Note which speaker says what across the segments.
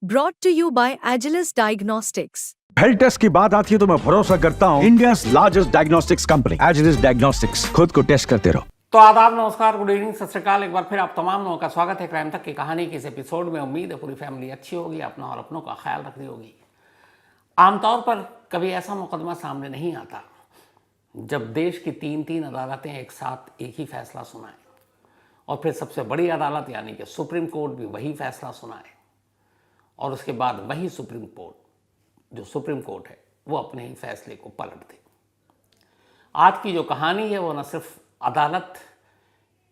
Speaker 1: Brought to you by Agilus Diagnostics.
Speaker 2: Health test की बात आती है तो मैं भरोसा करता हूँ India largest diagnostics company Agilus diagnostics. खुद को टेस्ट करते रहो।
Speaker 3: तो आदाब, नमस्कार, गुड इवनिंग, सत श्री अकाल। एक बार फिर आप तमाम लोगों का स्वागत है क्राइम तक की कहानी के इस एपिसोड में। उम्मीद है पूरी फैमिली अच्छी होगी, अपना और अपनों का ख्याल रख रही होगी। आमतौर पर कभी ऐसा मुकदमा सामने नहीं आता जब देश की तीन अदालतें एक साथ एक ही फैसला सुनाएं और फिर सबसे बड़ी अदालत यानी कि सुप्रीम कोर्ट भी वही फैसला सुनाए और उसके बाद वही सुप्रीम कोर्ट है वो अपने ही फैसले को पलट दे। आज की जो कहानी है वो न सिर्फ अदालत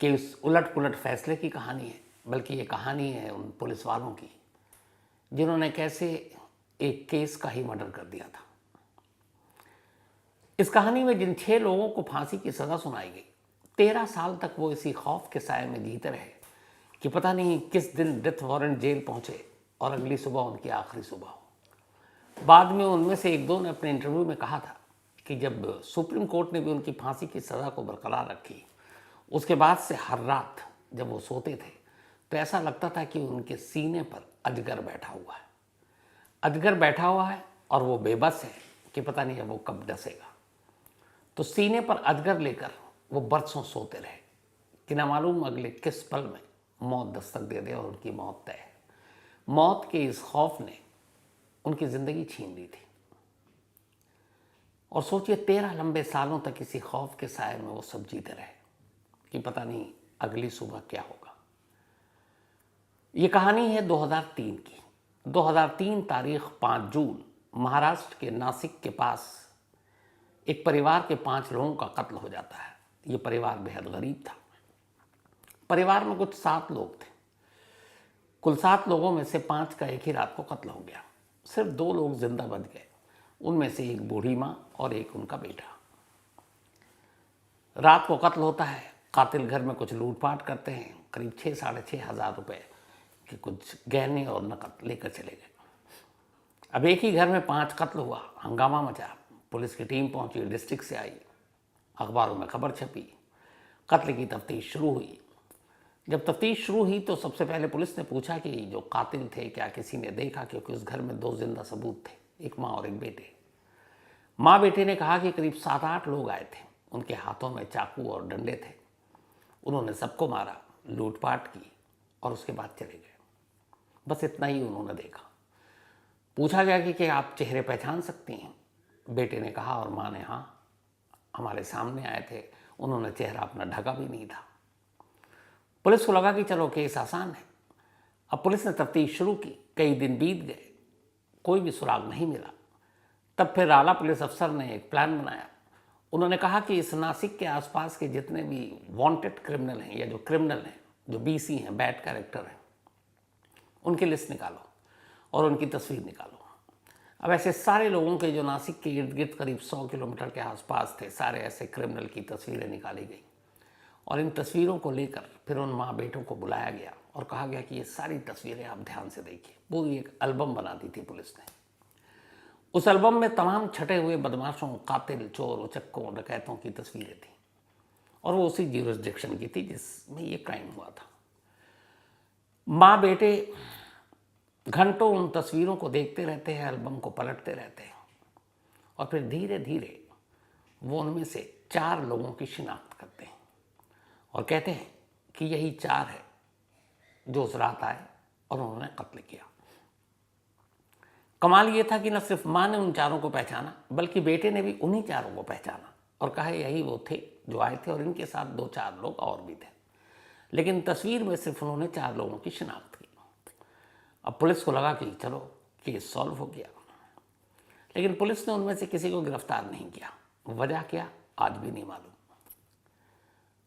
Speaker 3: के उस उलट पुलट फैसले की कहानी है, बल्कि ये कहानी है उन पुलिस वालों की जिन्होंने कैसे एक केस का ही मर्डर कर दिया था। इस कहानी में जिन 6 लोगों को फांसी की सज़ा सुनाई गई, 13 साल तक वो इसी खौफ के साए में जीते रहे कि पता नहीं किस दिन डेथ वारंट जेल पहुंचे और अगली सुबह उनकी आखिरी सुबह हो। बाद में उनमें से एक दो ने अपने इंटरव्यू में कहा था कि जब सुप्रीम कोर्ट ने भी उनकी फांसी की सज़ा को बरकरार रखी, उसके बाद से हर रात जब वो सोते थे तो ऐसा लगता था कि उनके सीने पर अजगर बैठा हुआ है। अजगर बैठा हुआ है और वो बेबस है कि पता नहीं अब वो कब डसेगा। तो सीने पर अजगर लेकर वो बरसों सोते रहे कि ना मालूम अगले किस पल में मौत दस्तक दे दे और उनकी मौत तय है। मौत के इस खौफ ने उनकी ज़िंदगी छीन ली थी और सोचिए 13 लंबे सालों तक इसी खौफ के साए में वो सब जीते रहे कि पता नहीं अगली सुबह क्या होगा। ये कहानी है 2003 की। 2003 तारीख 5 जून, महाराष्ट्र के नासिक के पास एक परिवार के 5 लोगों का कत्ल हो जाता है। ये परिवार बेहद गरीब था। परिवार में कुछ 7 लोग थे। कुल 7 लोगों में से 5 का एक ही रात को कत्ल हो गया। सिर्फ 2 लोग जिंदा बच गए, उनमें से एक बूढ़ी माँ और एक उनका बेटा। रात को कत्ल होता है। कातिल घर में कुछ लूटपाट करते हैं, करीब 6-6.5 हज़ार रुपये के कुछ गहने और नकद लेकर चले गए। अब एक ही घर में 5 कत्ल हुआ, हंगामा मचा। पुलिस की टीम पहुंची, डिस्ट्रिक्ट से आई, अखबारों में खबर छपी, कत्ल की तफ्तीश शुरू हुई। जब तफ्तीश शुरू हुई तो सबसे पहले पुलिस ने पूछा कि जो कातिल थे क्या किसी ने देखा, क्योंकि उस घर में 2 जिंदा सबूत थे, एक माँ और एक बेटे। माँ बेटे ने कहा कि करीब 7-8 लोग आए थे, उनके हाथों में चाकू और डंडे थे, उन्होंने सबको मारा, लूटपाट की और उसके बाद चले गए। बस इतना ही उन्होंने देखा। पूछा गया कि क्या आप चेहरे पहचान सकती हैं? बेटे ने कहा और माँ ने हाँ, हमारे सामने आए थे, उन्होंने चेहरा अपना ढका भी नहीं था। पुलिस को लगा कि चलो केस आसान है। अब पुलिस ने तफ्तीश शुरू की। कई दिन बीत गए, कोई भी सुराग नहीं मिला। तब फिर आला पुलिस अफसर ने एक प्लान बनाया। उन्होंने कहा कि इस नासिक के आसपास के जितने भी वांटेड क्रिमिनल हैं या जो क्रिमिनल हैं, जो BC हैं, बैड कैरेक्टर हैं, उनकी लिस्ट निकालो और उनकी तस्वीर निकालो। अब ऐसे सारे लोगों के जो नासिक के इर्द गिर्द करीब 100 किलोमीटर के आसपास थे, सारे ऐसे क्रिमिनल की तस्वीरें निकाली गई और इन तस्वीरों को लेकर फिर उन माँ बेटों को बुलाया गया और कहा गया कि ये सारी तस्वीरें आप ध्यान से देखिए। पूरी एक एल्बम बना दी थी पुलिस ने। उस एल्बम में तमाम छटे हुए बदमाशों, कातिल, चोर, उचक्कों, डकैतों की तस्वीरें थी और वो उसी ज्यूरिसडिक्शन की थी जिसमें ये क्राइम हुआ था। माँ बेटे घंटों उन तस्वीरों को देखते रहते हैं, एल्बम को पलटते रहते हैं और फिर धीरे धीरे वो उनमें से 4 लोगों की शिनाख्त करते हैं और कहते हैं कि यही 4 है जो उस रात आए और उन्होंने कत्ल किया। कमाल ये था कि न सिर्फ माँ ने उन 4 को पहचाना, बल्कि बेटे ने भी उन्हीं 4 को पहचाना और कहा यही वो थे जो आए थे और इनके साथ 2-4 लोग और भी थे। लेकिन तस्वीर में सिर्फ उन्होंने 4 लोगों की शिनाख्त की। अब पुलिस को लगा कि चलो केस सॉल्व हो गया, लेकिन पुलिस ने उनमें से किसी को गिरफ्तार नहीं किया। वजह क्या, आज भी नहीं मालूम।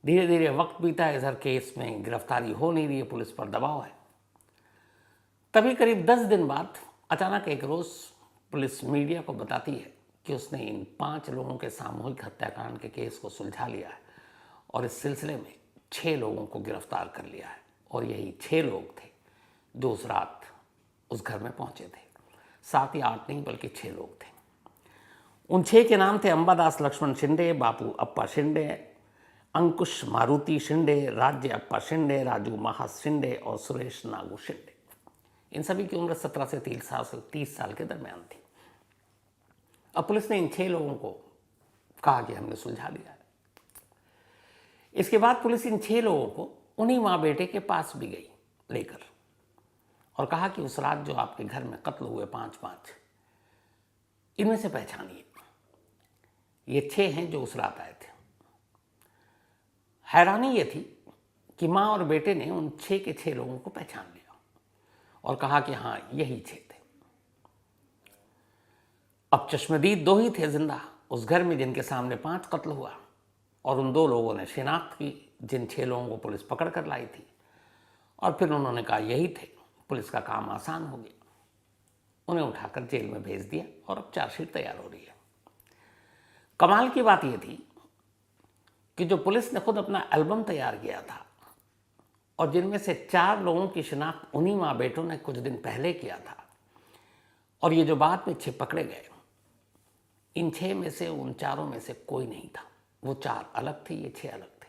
Speaker 3: धीरे धीरे वक्त बीता, इधर केस में गिरफ्तारी हो नहीं रही है, पुलिस पर दबाव है। तभी करीब 10 दिन बाद अचानक एक रोज़ पुलिस मीडिया को बताती है कि उसने इन 5 लोगों के सामूहिक हत्याकांड के केस को सुलझा लिया है और इस सिलसिले में 6 लोगों को गिरफ्तार कर लिया है और यही 6 लोग थे जो उस रात उस घर में पहुंचे थे। 7 या 8 नहीं बल्कि 6 लोग थे। उन 6 के नाम थे अंबादास लक्ष्मण शिंदे, बापू अप्पा शिंदे, अंकुश मारुति शिंदे, राज्य अप्पा शिंदे, राजू महास शिंदे और सुरेश नागू शिंदे। इन सभी की उम्र 17 से 30 साल के दरमियान थी। अब पुलिस ने इन 6 लोगों को कहा कि हमने सुलझा दिया है। इसके बाद पुलिस इन 6 लोगों को उन्हीं माँ बेटे के पास भी गई लेकर और कहा कि उस रात जो आपके घर में कत्ल हुए 5 इनमें से पहचानिए। ये 6 हैं जो उस रात आए थे। हैरानी ये थी कि माँ और बेटे ने उन 6 के 6 लोगों को पहचान लिया और कहा कि हाँ, यही 6 थे। अब चश्मदीद 2 ही थे जिंदा उस घर में जिनके सामने 5 कत्ल हुआ, और उन 2 लोगों ने शिनाख्त की जिन 6 लोगों को पुलिस पकड़ कर लाई थी, और फिर उन्होंने कहा यही थे। पुलिस का काम आसान हो गया, उन्हें उठाकर जेल में भेज दिया और अब चार्जशीट तैयार हो रही है। कमाल की बात यह थी कि जो पुलिस ने खुद अपना एल्बम तैयार किया था और जिनमें से 4 लोगों की शिनाख्त उन्हीं माँ बेटों ने कुछ दिन पहले किया था, और ये जो बाद में 6 पकड़े गए, इन 6 में से उन 4 में से कोई नहीं था। वो 4 अलग थे, ये 6 अलग थे।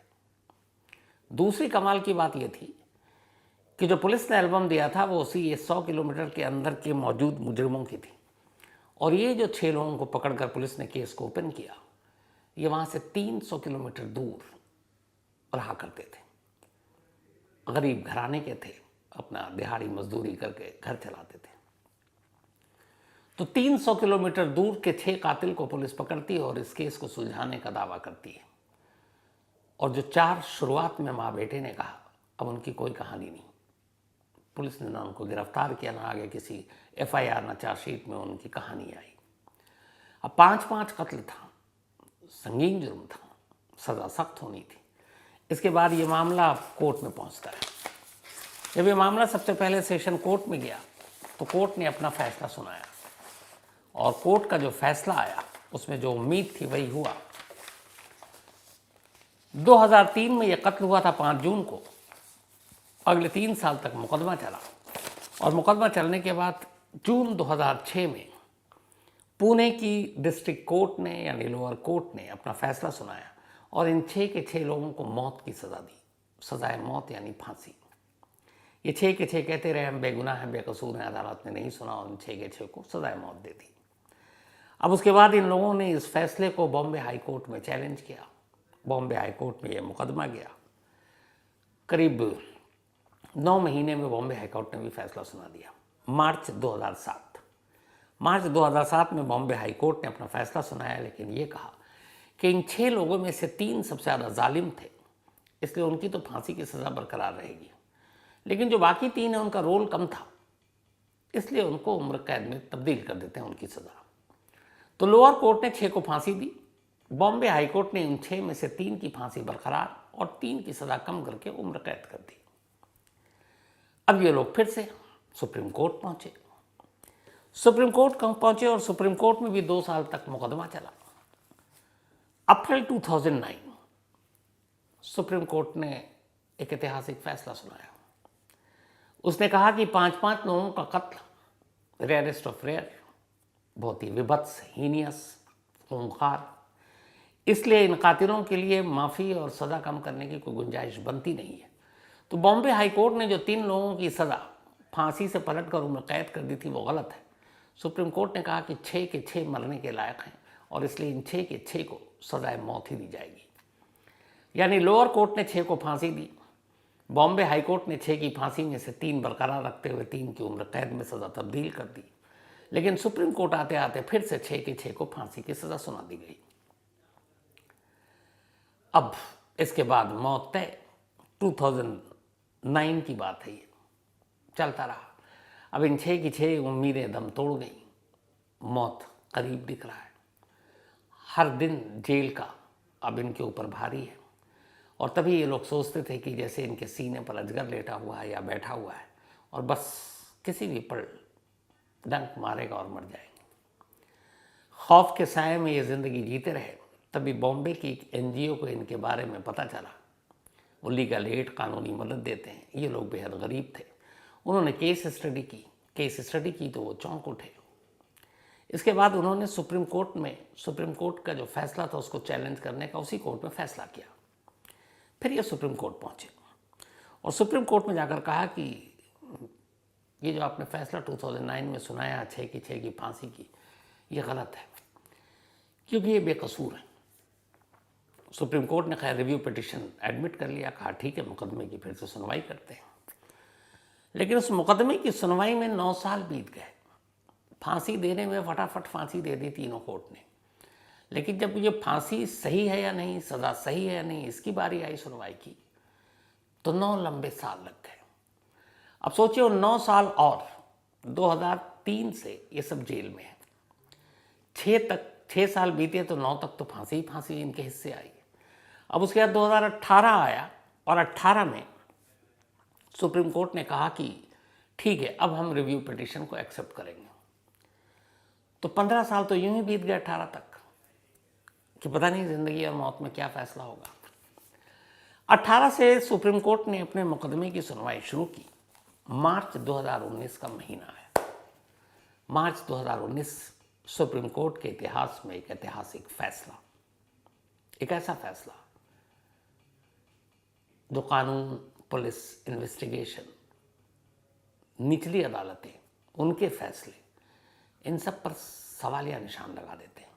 Speaker 3: दूसरी कमाल की बात यह थी कि जो पुलिस ने एल्बम दिया था वो उसी ये 100 किलोमीटर के अंदर के मौजूद मुजरिमों की थी, और ये जो 6 लोगों को पकड़कर पुलिस ने केस को ओपन किया, ये वहाँ से 300 किलोमीटर दूर रहा करते थे। गरीब घराने के थे, अपना दिहाड़ी मजदूरी करके घर चलाते थे। तो 300 किलोमीटर दूर के 6 कातिल को पुलिस पकड़ती है और इस केस को सुलझाने का दावा करती है। और जो 4 शुरुआत में माँ बेटे ने कहा, अब उनकी कोई कहानी नहीं। पुलिस ने ना उनको गिरफ्तार किया, ना आगे किसी FIR, ना चार्जशीट में उनकी कहानी आई। अब 5 कत्ल था, संगीन जुर्म था, सज़ा सख्त होनी थी। इसके बाद ये मामला कोर्ट में पहुंचता है। जब ये मामला सबसे पहले सेशन कोर्ट में गया तो कोर्ट ने अपना फैसला सुनाया, और कोर्ट का जो फैसला आया उसमें जो उम्मीद थी वही हुआ। 2003 में यह कत्ल हुआ था 5 जून को। अगले 3 साल तक मुकदमा चला, और मुकदमा चलने के बाद जून 2006 में पुणे की डिस्ट्रिक्ट कोर्ट ने यानी लोअर कोर्ट ने अपना फैसला सुनाया और इन 6 के 6 लोगों को मौत की सज़ा दी। सज़ाए मौत यानी फांसी। ये 6 के 6 कहते रहे हम बेगुनाह हैं, बेकसूर हैं, अदालत ने नहीं सुना और इन 6 के 6 को सज़ाए मौत दे दी। अब उसके बाद इन लोगों ने इस फैसले को बॉम्बे हाई कोर्ट में चैलेंज किया। बॉम्बे हाई कोर्ट में ये मुकदमा गया। करीब 9 महीने में बॉम्बे हाई कोर्ट ने भी फैसला सुना दिया। मार्च 2007 में बॉम्बे हाई कोर्ट ने अपना फैसला सुनाया, लेकिन ये कहा कि इन 6 लोगों में से 3 सबसे ज़्यादा जालिम थे, इसलिए उनकी तो फांसी की सज़ा बरकरार रहेगी, लेकिन जो बाकी 3 हैं उनका रोल कम था, इसलिए उनको उम्र कैद में तब्दील कर देते हैं उनकी सज़ा। तो लोअर कोर्ट ने 6 को फांसी दी। बॉम्बे हाई कोर्ट ने इन 6 में से 3 की फांसी बरकरार और 3 की सज़ा कम करके उम्र कैद कर दी। अब ये लोग फिर से सुप्रीम कोर्ट पहुंचे। सुप्रीम कोर्ट पहुंचे और सुप्रीम कोर्ट में भी 2 साल तक मुकदमा चला। अप्रैल 2009 सुप्रीम कोर्ट ने एक ऐतिहासिक फैसला सुनाया। उसने कहा कि 5 लोगों का कत्ल रेयरेस्ट ऑफ रेयर, बहुत ही विभत्स, हीनियस, खूंखार, इसलिए इन कातिलों के लिए माफ़ी और सज़ा कम करने की कोई गुंजाइश बनती नहीं है। तो बॉम्बे हाई कोर्ट ने जो 3 लोगों की सज़ा फांसी से पलटकर उम्र कैद कर दी थी वो गलत है। सुप्रीम कोर्ट ने कहा कि 6 के 6 मरने के लायक हैं और इसलिए इन 6 के 6 को सज़ाए मौत ही दी जाएगी। यानी लोअर कोर्ट ने 6 को फांसी दी, बॉम्बे हाई कोर्ट ने 6 की फांसी में से 3 बरकरार रखते हुए 3 की उम्र कैद में सज़ा तब्दील कर दी, लेकिन सुप्रीम कोर्ट आते आते फिर से 6 के 6 को फांसी की सज़ा सुना दी गई। अब इसके बाद मौत तय। 2009 की बात है, ये चलता रहा। अब इन 6 की 6 उम्मीदें दम तोड़ गई। मौत करीब दिख रहा है। हर दिन जेल का अब इनके ऊपर भारी है, और तभी ये लोग सोचते थे कि जैसे इनके सीने पर अजगर लेटा हुआ है या बैठा हुआ है और बस किसी भी पल डंक मारेगा और मर जाएंगे। खौफ के साए में ये ज़िंदगी जीते रहे। तभी बॉम्बे की एक NGO को इनके बारे में पता चला। वो लीगल एड, कानूनी मदद देते हैं। ये लोग बेहद गरीब थे। उन्होंने केस स्टडी की तो वो चौंक उठे। इसके बाद उन्होंने सुप्रीम कोर्ट का जो फैसला था उसको चैलेंज करने का उसी कोर्ट में फैसला किया। फिर ये सुप्रीम कोर्ट पहुँचे और सुप्रीम कोर्ट में जाकर कहा कि ये जो आपने फैसला 2009 में सुनाया 6 की फांसी की, ये गलत है, क्योंकि ये बेकसूर है। सुप्रीम कोर्ट ने खैर रिव्यू पिटिशन एडमिट कर लिया, कहा ठीक है मुकदमे की फिर से सुनवाई करते हैं। लेकिन उस मुकदमे की सुनवाई में 9 साल बीत गए। फांसी देने में फटाफट फांसी दे दी तीनों कोर्ट ने, लेकिन जब ये फांसी सही है या नहीं, सज़ा सही है या नहीं, इसकी बारी आई सुनवाई की, तो 9 लंबे साल लग गए। अब सोचिए 9 साल और 2003 से ये सब जेल में है। 6 साल बीते तो 9 तक तो फांसी ही फांसी इनके हिस्से आई। अब उसके बाद 2018 आया और 18 में सुप्रीम कोर्ट ने कहा कि ठीक है अब हम रिव्यू पिटिशन को एक्सेप्ट करेंगे। तो 15 साल तो यूं ही बीत गए 18 तक कि पता नहीं जिंदगी और मौत में क्या फैसला होगा। 18 से सुप्रीम कोर्ट ने अपने मुकदमे की सुनवाई शुरू की। मार्च 2019 का महीना है। मार्च 2019 सुप्रीम कोर्ट के इतिहास में एक ऐतिहासिक फैसला, एक ऐसा फैसला जो कानून, पुलिस, इन्वेस्टिगेशन, निचली अदालतें, उनके फैसले, इन सब पर सवालिया निशान लगा देते हैं।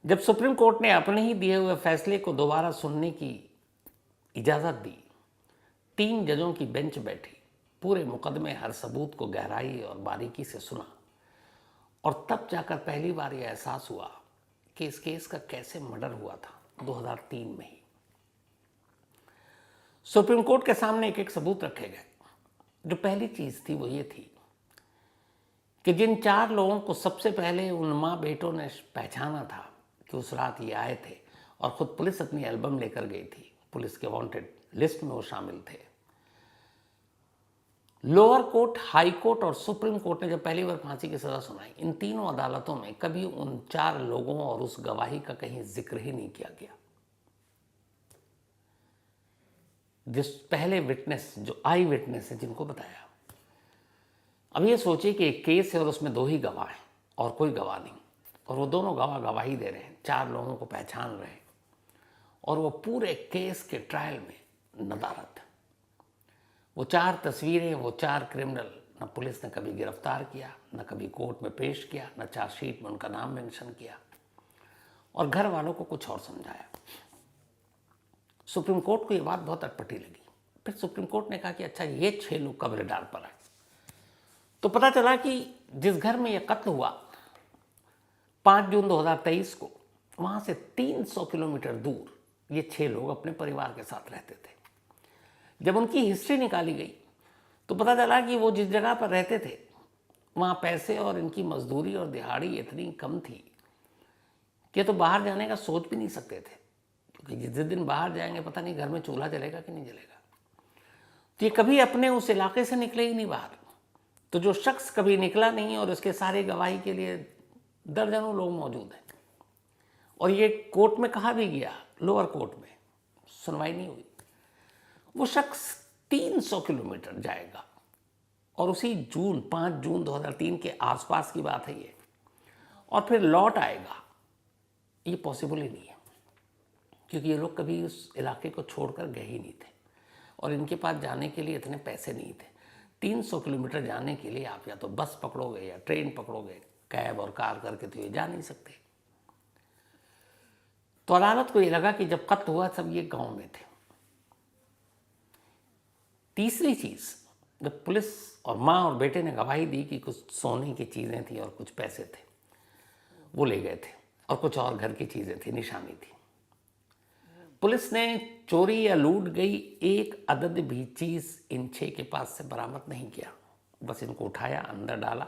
Speaker 3: जब सुप्रीम कोर्ट ने अपने ही दिए हुए फैसले को दोबारा सुनने की इजाज़त दी, 3 जजों की बेंच बैठी, पूरे मुकदमे हर सबूत को गहराई और बारीकी से सुना, और तब जाकर पहली बार यह एहसास हुआ कि इस केस का कैसे मर्डर हुआ था 2003 में ही। सुप्रीम कोर्ट के सामने एक एक सबूत रखे गए। जो पहली चीज़ थी वो ये थी कि जिन 4 लोगों को सबसे पहले उन माँ बेटों ने पहचाना था कि उस रात ये आए थे, और ख़ुद पुलिस अपनी एल्बम लेकर गई थी, पुलिस के वांटेड लिस्ट में वो शामिल थे। लोअर कोर्ट, हाई कोर्ट और सुप्रीम कोर्ट ने जब पहली बार फांसी की सज़ा सुनाई, इन तीनों अदालतों में कभी उन 4 लोगों और उस गवाही का कहीं जिक्र ही नहीं किया गया। जिस पहले विटनेस, जो आई विटनेस है, जिनको बताया। अब ये सोचिए कि एक केस है और उसमें 2 ही गवाह हैं और कोई गवाह नहीं, और वो दोनों गवाह गवाही दे रहे हैं, 4 लोगों को पहचान रहे हैं, और वो पूरे केस के ट्रायल में नदारत है। वो 4 तस्वीरें, वो 4 क्रिमिनल, न पुलिस ने कभी गिरफ्तार किया, न कभी कोर्ट में पेश किया, न चार्जशीट में उनका नाम मेंशन किया, और घर वालों को कुछ और समझाया। सुप्रीम कोर्ट को ये बात बहुत अटपटी लगी। फिर सुप्रीम कोर्ट ने कहा कि अच्छा ये 6 लोग कब रडार पर आए। तो पता चला कि जिस घर में यह कत्ल हुआ 5 जून 2023 को, वहाँ से 300 किलोमीटर दूर ये 6 लोग अपने परिवार के साथ रहते थे। जब उनकी हिस्ट्री निकाली गई तो पता चला कि वो जिस जगह पर रहते थे वहाँ पैसे और इनकी मजदूरी और दिहाड़ी इतनी कम थी कि तो बाहर जाने का सोच भी नहीं सकते थे, क्योंकि जिस दिन बाहर जाएंगे पता नहीं घर में चूल्हा जलेगा कि नहीं जलेगा। तो ये कभी अपने उस इलाके से निकले ही नहीं बाहर। तो जो शख्स कभी निकला नहीं और उसके सारे गवाही के लिए दर्जनों लोग मौजूद हैं, और ये कोर्ट में कहा भी गया, लोअर कोर्ट में सुनवाई नहीं हुई, वो शख्स 300 किलोमीटर जाएगा और उसी 5 जून 2003 के आसपास की बात है ये, और फिर लौट आएगा, ये पॉसिबल ही नहीं है, क्योंकि ये लोग कभी उस इलाके को छोड़कर गए ही नहीं थे और इनके पास जाने के लिए इतने पैसे नहीं थे। 300 किलोमीटर जाने के लिए आप या तो बस पकड़ोगे या ट्रेन पकड़ोगे, कैब और कार करके तो ये जा नहीं सकते। तो अदालत को ये लगा कि जब कत्ल हुआ सब ये गांव में थे। तीसरी चीज़, जब पुलिस और माँ और बेटे ने गवाही दी कि कुछ सोने की चीज़ें थी और कुछ पैसे थे, वो ले गए थे, और कुछ और घर की चीज़ें थी, निशानी थी। पुलिस ने चोरी या लूट गई एक अदद भी चीज़ इन 6 के पास से बरामद नहीं किया। बस इनको उठाया, अंदर डाला,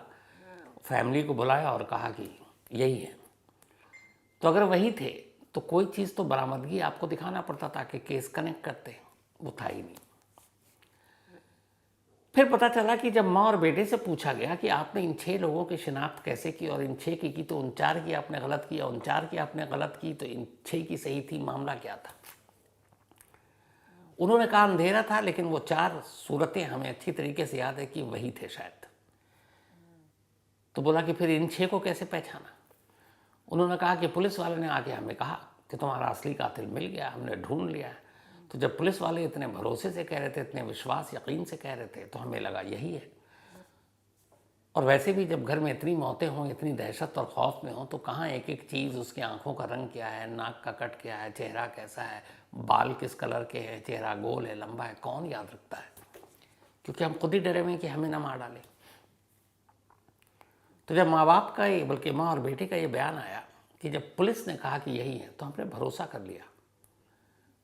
Speaker 3: फैमिली को बुलाया और कहा कि यही है। तो अगर वही थे तो कोई चीज़ तो बरामदगी आपको दिखाना पड़ता था कि केस कनेक्ट करते, वो था ही नहीं। फिर पता चला कि जब माँ और बेटे से पूछा गया कि आपने इन 6 लोगों की शिनाख्त कैसे की, और इन 6 की तो उन 4 की आपने गलत किया, उन 4 की आपने गलत की, तो इन 6 की सही थी, मामला क्या था? उन्होंने कहा अंधेरा था, लेकिन वो 4 सूरतें हमें अच्छी तरीके से याद है कि वही थे शायद। तो बोला कि फिर इन 6 को कैसे पहचाना? उन्होंने कहा कि पुलिस वाले ने आके हमें कहा कि तुम्हारा असली कातिल मिल गया, हमने ढूंढ लिया। तो जब पुलिस वाले इतने भरोसे से कह रहे थे, इतने विश्वास यकीन से कह रहे थे, तो हमें लगा यही है। और वैसे भी जब घर में इतनी मौतें हों, इतनी दहशत और खौफ में हों, तो कहाँ एक एक चीज़, उसकी आंखों का रंग क्या है, नाक का कट क्या है, चेहरा कैसा है, बाल किस कलर के हैं, चेहरा गोल है, लंबा है, कौन याद रखता है? क्योंकि हम खुद ही डरे हुए हैं कि हमें ना मार डाले। तो जब माँ बाप का ये, बल्कि माँ और बेटे का ये बयान आया कि जब पुलिस ने कहा कि यही है, तो हमने भरोसा कर लिया,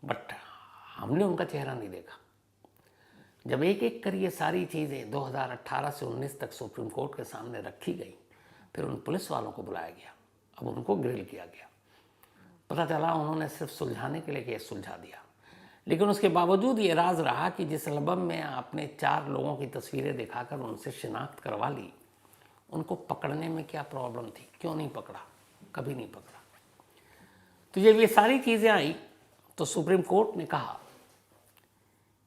Speaker 3: बट हमने उनका चेहरा नहीं देखा। जब एक एक कर ये सारी चीज़ें 2018 से 19 तक सुप्रीम कोर्ट के सामने रखी गई, फिर उन पुलिस वालों को बुलाया गया, अब उनको ग्रिल किया गया। पता चला उन्होंने सिर्फ सुलझाने के लिए केस सुलझा दिया, लेकिन उसके बावजूद ये राज रहा कि जिस एल्बम में आपने 4 लोगों की तस्वीरें दिखाकर उनसे शिनाख्त करवा ली, उनको पकड़ने में क्या प्रॉब्लम थी, क्यों नहीं पकड़ा, कभी नहीं पकड़ा। तो जब ये सारी चीज़ें आई तो सुप्रीम कोर्ट ने कहा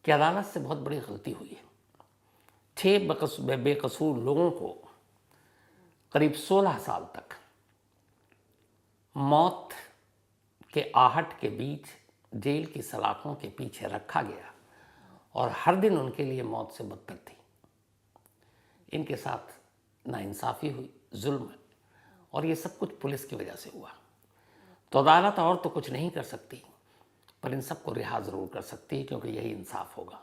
Speaker 3: कि अदालत से बहुत बड़ी गलती हुई है। 6 बेकसूर लोगों को करीब 16 साल तक मौत के आहट के बीच जेल की सलाखों के पीछे रखा गया और हर दिन उनके लिए मौत से बदतर थी। इनके साथ नाइंसाफ़ी हुई, जुल्म, और ये सब कुछ पुलिस की वजह से हुआ। तो अदालत और तो कुछ नहीं कर सकती, पर इन सबको रिहा ज़रूर कर सकती है, क्योंकि यही इंसाफ होगा।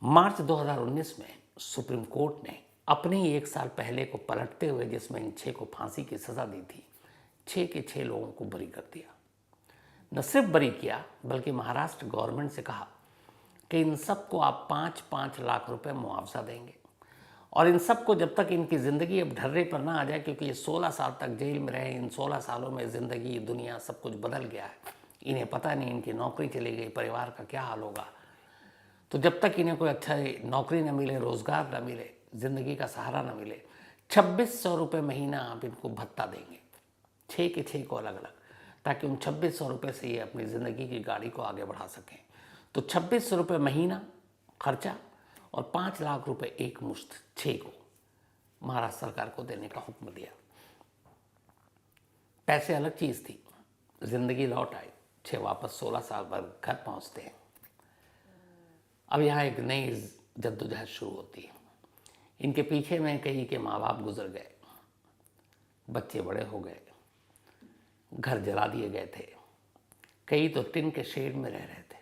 Speaker 3: मार्च 2019 में सुप्रीम कोर्ट ने अपने ही 1 साल पहले को पलटते हुए, जिसमें इन 6 को फांसी की सज़ा दी थी, 6 के 6 लोगों को बरी कर दिया। न सिर्फ बरी किया, बल्कि महाराष्ट्र गवर्नमेंट से कहा कि इन सबको आप 5-5 लाख रुपए मुआवजा देंगे, और इन सबको जब तक इनकी ज़िंदगी अब ढर्रे पर ना आ जाए, क्योंकि ये 16 साल तक जेल में रहे, इन 16 सालों में ज़िंदगी, दुनिया, सब कुछ बदल गया है, इन्हें पता नहीं इनकी नौकरी चली गई, परिवार का क्या हाल होगा। तो जब तक इन्हें कोई अच्छा नौकरी न मिले, रोज़गार न मिले, ज़िंदगी का सहारा न मिले, 2600 रुपये महीना आप इनको भत्ता देंगे, 6 के 6 को अलग अलग, ताकि उन 2600 रुपये से ये अपनी ज़िंदगी की गाड़ी को आगे बढ़ा सकें। तो 2600 रुपये महीना खर्चा और 5 लाख रुपए एक मुश्त 6 को महाराष्ट्र सरकार को देने का हुक्म दिया। पैसे अलग चीज़ थी, ज़िंदगी लौट आई, 6 वापस 16 साल बाद घर पहुंचते हैं। अब यहाँ एक नई जद्दोजहद शुरू होती है। इनके पीछे में कई के माँ बाप गुजर गए, बच्चे बड़े हो गए, घर जला दिए गए थे, कई तो टिन के शेड में रह रहे थे।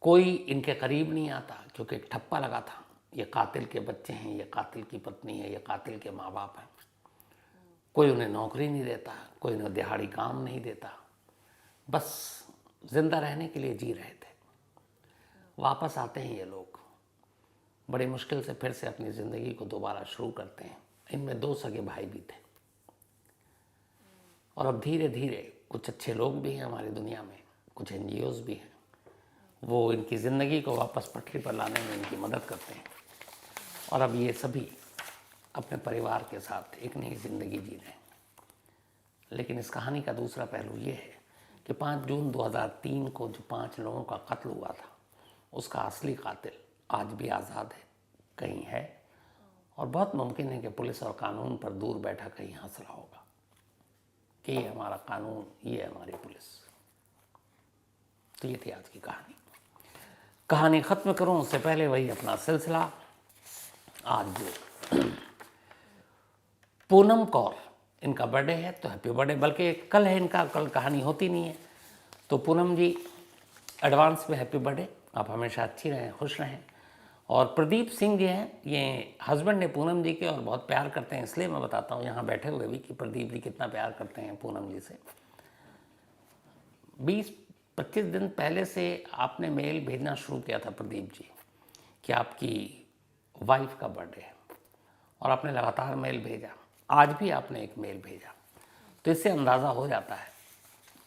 Speaker 3: कोई इनके करीब नहीं आता, क्योंकि एक ठप्पा लगा था, ये कातिल के बच्चे हैं, ये कातिल की पत्नी है, ये कातिल के माँ बाप हैं। कोई उन्हें नौकरी नहीं देता, कोई उन्हें दिहाड़ी काम नहीं देता, बस जिंदा रहने के लिए जी रहे थे। वापस आते हैं ये लोग, बड़ी मुश्किल से फिर से अपनी ज़िंदगी को दोबारा शुरू करते हैं। इनमें 2 सगे भाई भी थे, और अब धीरे धीरे कुछ अच्छे लोग भी हैं हमारी दुनिया में, कुछ NGOs भी हैं, वो इनकी ज़िंदगी को वापस पटरी पर लाने में इनकी मदद करते हैं। और अब ये सभी अपने परिवार के साथ एक नई ज़िंदगी जी रहे हैं। लेकिन इस कहानी का दूसरा पहलू ये है कि 5 जून 2003 को जो 5 लोगों का कत्ल हुआ था, उसका असली कातिल आज भी आज़ाद है, कहीं है, और बहुत मुमकिन है कि पुलिस और कानून पर दूर बैठा कहीं हंस रहा होगा कि ये हमारा कानून, ये हमारी पुलिस। तो ये थी आज की कहानी। कहानी ख़त्म करूं उससे पहले वही अपना सिलसिला। आज जो पूनम कौर, इनका बर्थडे है, तो हैप्पी बर्थडे। बल्कि कल है इनका, कल कहानी होती नहीं है, तो पूनम जी एडवांस में हैप्पी बर्थडे। आप हमेशा अच्छी रहें, खुश रहें। और प्रदीप सिंह जी हैं, ये हस्बैंड ने पूनम जी के, और बहुत प्यार करते हैं, इसलिए मैं बताता हूँ यहाँ बैठे हुए भी कि प्रदीप जी कितना प्यार करते हैं पूनम जी से। 20-25 दिन पहले से आपने मेल भेजना शुरू किया था प्रदीप जी कि आपकी वाइफ का बर्थडे है, और आपने लगातार मेल भेजा। आज भी आपने एक मेल भेजा, तो इससे अंदाज़ा हो जाता है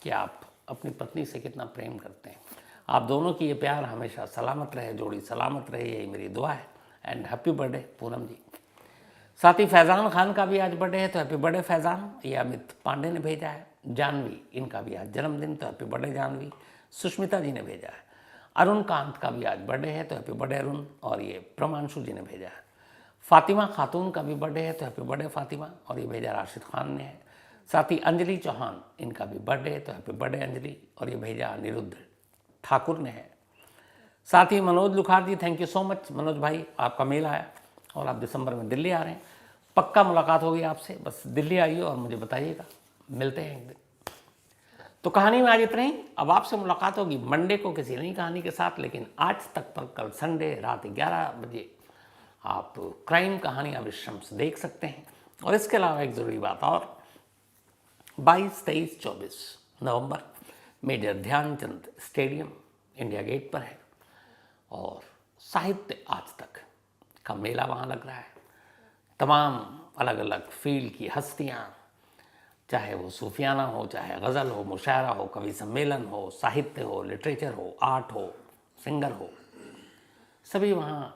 Speaker 3: कि आप अपनी पत्नी से कितना प्रेम करते हैं। आप दोनों की ये प्यार हमेशा सलामत रहे, जोड़ी सलामत रहे, यही मेरी दुआ है। एंड हैप्पी बर्थडे पूनम जी। साथ ही फैज़ान खान का भी आज बर्थडे है, तो हैप्पी बर्थडे फैज़ान। ये अमित पांडे ने भेजा है। जानवी, इनका भी आज जन्मदिन, तो हैप्पी बर्थडे जानवी। सुष्मिता जी ने भेजा है। अरुण कांत का भी आज बर्थडे है, तो हैप्पी बर्थडे अरुण। और ये प्रमांशु जी ने भेजा है। फातिमा खातून का भी बर्थडे है, तो हैप्पी बर्थडे फातिमा, और ये भेजा राशिद खान ने है। साथ ही अंजलि चौहान, इनका भी बर्थडे है, तो हैप्पी बर्थडे अंजलि, और ये भेजा अनिरुद्ध ठाकुर ने है। साथ ही Manoj Lukhar ji, thank you so much Manoj भाई, आपका मेल आया। और आप दिसंबर में दिल्ली आ रहे हैं, पक्का मुलाकात होगी आपसे। बस दिल्ली आइए और मुझे बताइएगा, मिलते हैं एक दिन। तो कहानी में आज इतना ही। अब आपसे मुलाकात होगी मंडे को किसी नई कहानी के साथ, लेकिन आज तक पर कल संडे रात 11 बजे आप क्राइम कहानियाँ विश्रम से देख सकते हैं। और इसके अलावा एक ज़रूरी बात और, 22, 23, 24 नवंबर major Dhyanchand stadium India gate पर है और साहित्य आज तक का मेला वहाँ लग रहा है। तमाम अलग अलग फील्ड की हस्तियाँ, चाहे वो सूफियाना हो, चाहे गज़ल हो, मुशायरा हो, कवि सम्मेलन हो, साहित्य हो, लिटरेचर हो, आर्ट हो, सिंगर हो, सभी वहाँ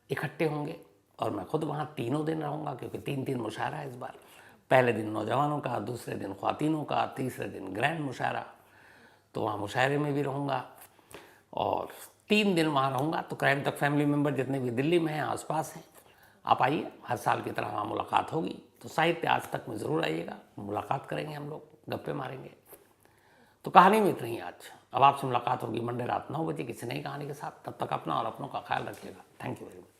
Speaker 3: इकट्ठे होंगे। और मैं खुद वहाँ 3 दिन रहूँगा, क्योंकि 3 मुशायरा है इस बार। पहले दिन नौजवानों का, दूसरे दिन ख्वातीनों का, तीसरे दिन ग्रैंड मुशायरा। तो वहाँ मुशायरे में भी रहूँगा और 3 दिन वहाँ रहूँगा। तो क्राइम तक फैमिली मेम्बर जितने भी दिल्ली में हैं, आसपास हैं, आप आइए, हर साल की तरह वहाँ मुलाकात होगी। तो साहित्य आज तक में ज़रूर आइएगा, मुलाकात करेंगे, हम लोग गप्पे मारेंगे। तो कहानी में इतना ही आज। अब आपसे मुलाकात होगी मंडे रात 9 बजे किसी नई कहानी के साथ। तब तक अपना और अपनों का ख्याल रखिएगा। Thank you very much.